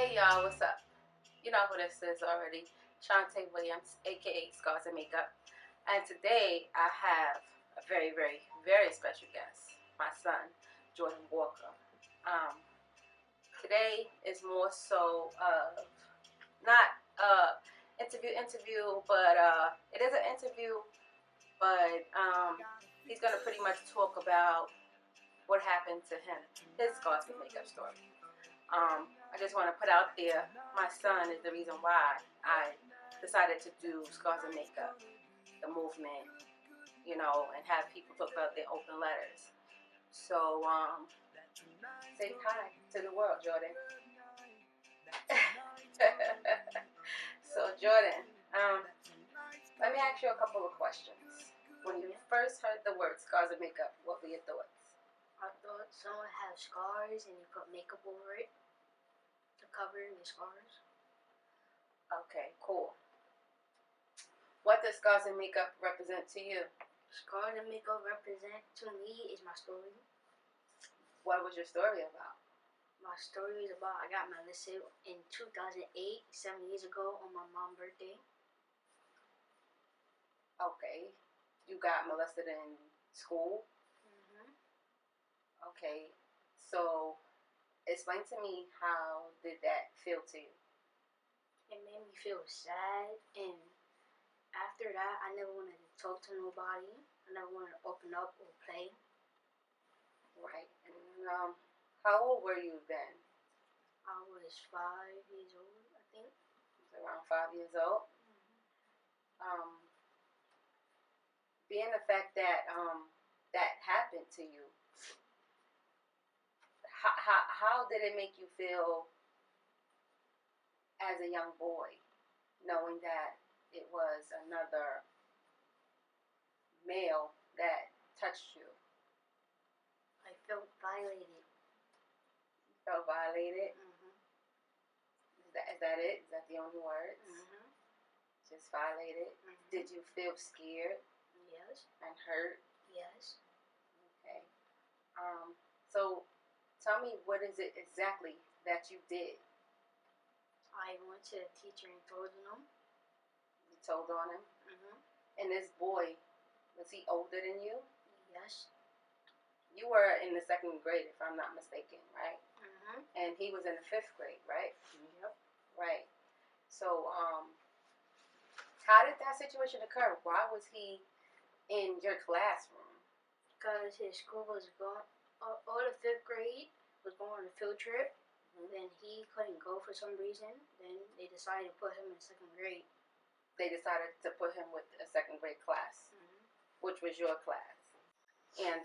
Hey y'all, what's up? You know who this is already. Shantae Williams, aka Scars and Makeup. And today I have a very, very, very special guest, my son, Jordan Walker. Um, Today is more so of not interview, but it is an interview, but he's gonna pretty much talk about what happened to him, his Scars and Makeup story. I just want to put out there, my son is the reason why I decided to do Scars and Makeup, the movement, and have people talk about their open letters. So, say hi to the world, Jordan. So, Jordan, let me ask you a couple of questions. When you first heard the word Scars and Makeup, what were your thoughts? I thought someone had scars and you put makeup over it to cover the scars. Okay, cool. What does Scars and Makeup represent to you? Scars and makeup represent to me is my story. What was your story about? My story is about I got molested in 2008, 7 years ago on my mom's birthday. Okay, you got molested in school? Okay, so explain to me, how did that feel to you? It made me feel sad, and after that I never wanted to talk to nobody. I never wanted to open up or play. Right, and how old were you then? I was 5 years old, I think. Around 5 years old? Being the fact that that happened to you, how did it make you feel as a young boy, knowing that it was another male that touched you? I felt violated. You felt violated? Is that it? Is that the only words? Just violated? Did you feel scared? Yes. And hurt? Yes. Okay. So tell me, what is it exactly that you did? I went to the teacher and told on him. You told on him? And this boy, was he older than you? Yes. You were in the 2nd grade, if I'm not mistaken, right? And he was in the 5th grade, right? Yep. Right. So, how did that situation occur? Why was he in your classroom? Because his school was going, all the 5th grade was going on a field trip. Then he couldn't go for some reason. Then they decided to put him in 2nd grade. They decided to put him with a 2nd grade class, which was your class. And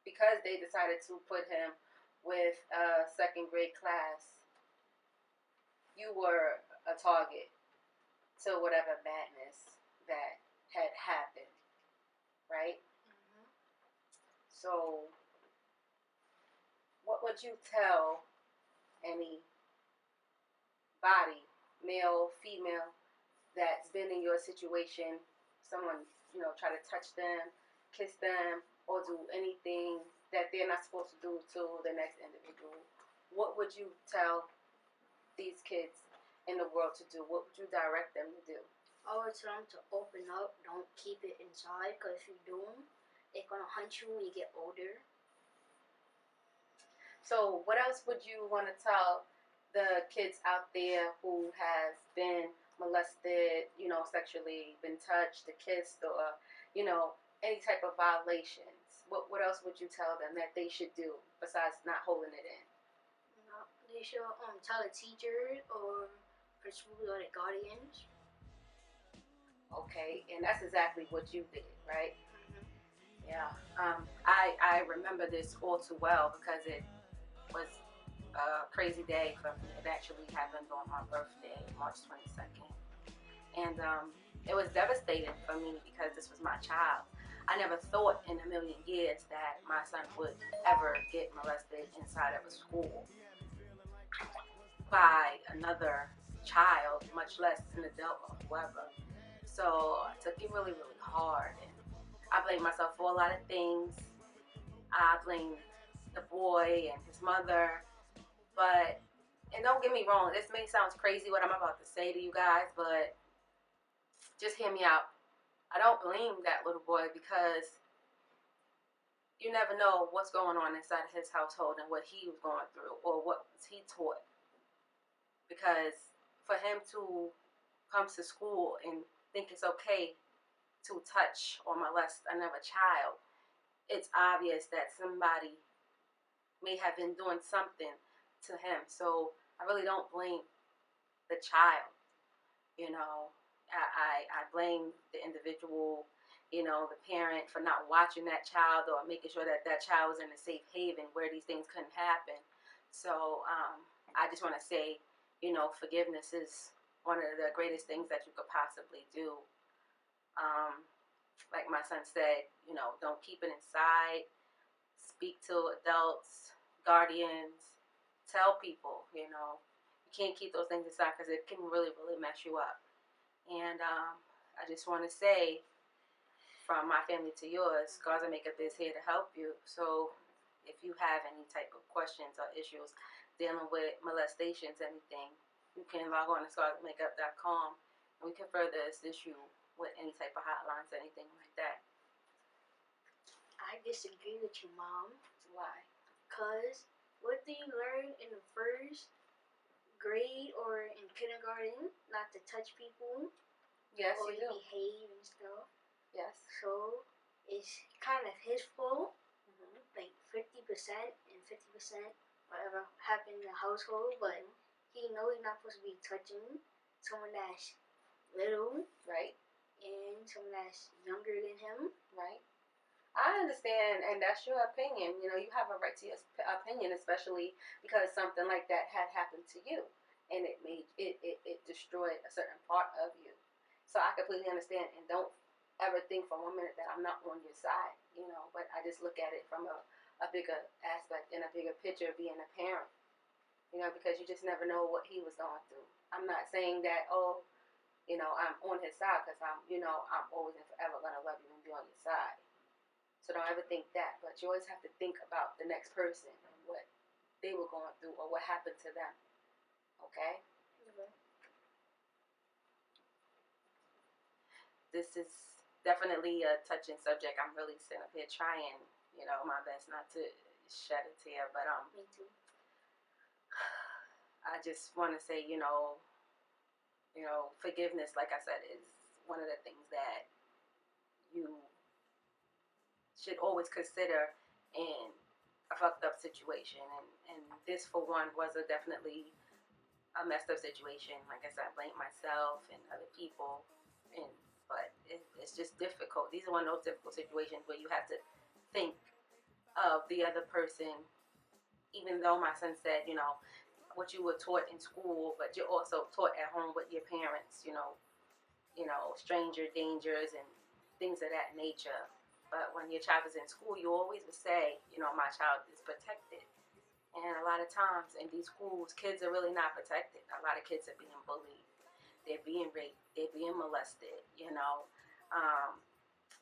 because they decided to put him with a 2nd grade class, you were a target to whatever madness that had happened, right? So what would you tell any body, male, female, that's been in your situation, someone, try to touch them, kiss them, or do anything that they're not supposed to do to the next individual? What would you tell these kids in the world to do? What would you direct them to do? I would tell them to open up, don't keep it inside, because if you do, they're going to hunt you when you get older. So what else would you want to tell the kids out there who has been molested, sexually, been touched, kissed, or, any type of violations? What else would you tell them that they should do besides not holding it in? They should tell the teachers or principals or the guardians. Okay, and that's exactly what you did, right? Yeah. I remember this all too well because it was a crazy day for me. It actually happened on my birthday, March 22nd. And it was devastating for me because this was my child. I never thought in a million years that my son would ever get molested inside of a school by another child, much less an adult or whoever. So I took it really, really hard. And I blamed myself for a lot of things. I blamed the boy and his mother. But And don't get me wrong, this may sound crazy what I'm about to say to you guys, but just hear me out. I don't blame that little boy because you never know what's going on inside of his household and what he was going through or what was he taught. Because for him to come to school and think it's okay to touch or molest another child, it's obvious that somebody may have been doing something to him. So I really don't blame the child. You know, I blame the individual, you know, the parent for not watching that child or making sure that that child was in a safe haven where these things couldn't happen. So I just want to say, you know, forgiveness is one of the greatest things that you could possibly do. Um, like my son said, you know, don't keep it inside. Speak to adults, guardians, tell people, you know. You can't keep those things inside because it can really, really mess you up. And I just want to say, from my family to yours, Scars and Makeup is here to help you. So if you have any type of questions or issues dealing with molestations, anything, you can log on to scarsandmakeup.com and we can further assist you with any type of hotlines, anything like that. I disagree with you, Mom. Why? Because what do you learn in the first grade or in kindergarten? Not to touch people. Yes, or you do. behave and stuff. Yes. So it's kind of his fault. Mm-hmm. Like 50% and 50% whatever happened in the household, but he knows he's not supposed to be touching someone that's little, right, and someone that's younger than him, right. I understand, and that's your opinion. You know, you have a right to your opinion, especially because something like that had happened to you, and it made it destroyed a certain part of you. So I completely understand, and don't ever think for 1 minute that I'm not on your side. You know, but I just look at it from a bigger aspect and a bigger picture of being a parent. You know, because you just never know what he was going through. I'm not saying that, oh, you know, I'm on his side because I'm, you know, I'm always and forever going to love you and be on your side. So don't ever think that. But you always have to think about the next person and what they were going through or what happened to them. Okay? Okay. This is definitely a touching subject. I'm really sitting up here trying, you know, my best not to shed a tear. But Me too. I just want to say, you know, forgiveness, like I said, is one of the things that you should always consider in a fucked up situation. And this, for one, was definitely a messed up situation. Like I said, I blame myself and other people, but it's just difficult. These are one of those difficult situations where you have to think of the other person, even though my son said, you know, what you were taught in school, but you're also taught at home with your parents, you know, stranger dangers and things of that nature. But when your child is in school, you always would say, you know, my child is protected. And a lot of times in these schools, kids are really not protected. A lot of kids are being bullied. They're being raped. They're being molested, you know.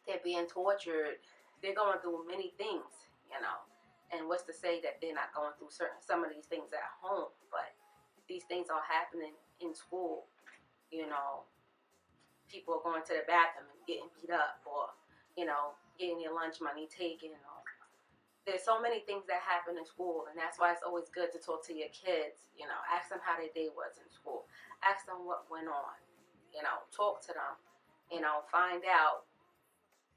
They're being tortured. They're going through many things, you know. And what's to say that they're not going through some of these things at home? But these things are happening in school, you know. People are going to the bathroom and getting beat up, or, you know, getting your lunch money taken. Or there's so many things that happen in school, and that's why it's always good to talk to your kids. You know, ask them how their day was in school. Ask them what went on. You know, talk to them. You know, find out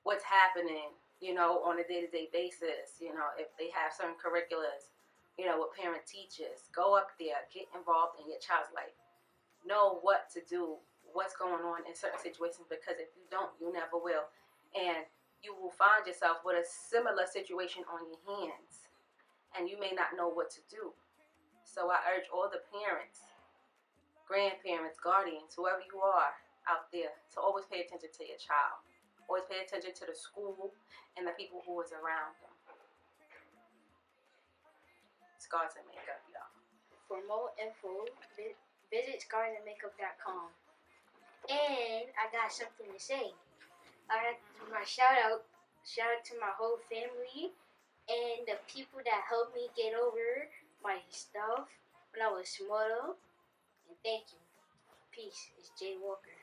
what's happening, you know, on a day-to-day basis. You know, if they have certain curriculums, you know, with parent teachers, go up there, get involved in your child's life. Know what to do, what's going on in certain situations, because if you don't, you never will. And you will find yourself with a similar situation on your hands, and you may not know what to do. So I urge all the parents, grandparents, guardians, whoever you are out there, to always pay attention to your child. Always pay attention to the school and the people who is around them. Scars and Makeup, y'all. For more info, visit scarsandmakeup.com. And I got something to say. I got my shout out to my whole family and the people that helped me get over my stuff when I was smaller. And thank you. Peace. It's Jay Walker.